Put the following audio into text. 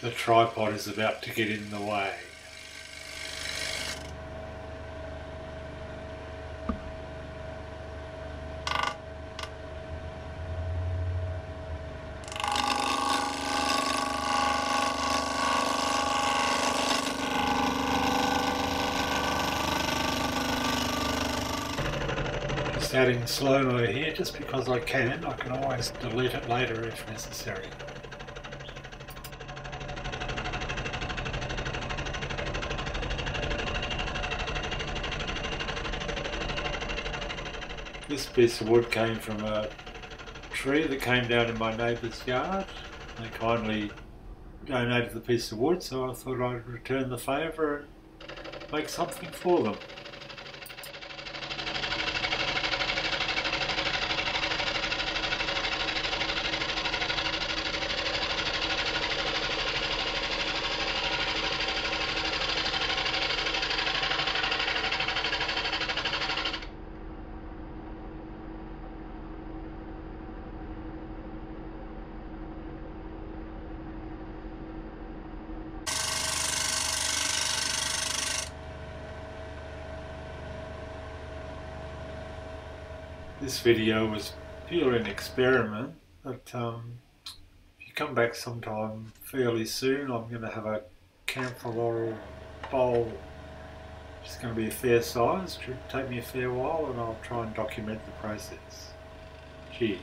The tripod is about to get in the way. Just adding slow-mo here just because I can always delete it later if necessary. This piece of wood came from a tree that came down in my neighbour's yard. They kindly donated the piece of wood, so I thought I'd return the favour and make something for them. This video was purely an experiment, but if you come back sometime fairly soon, I'm going to have a camphor laurel bowl. It's going to be a fair size, should take me a fair while, and I'll try and document the process. Cheers.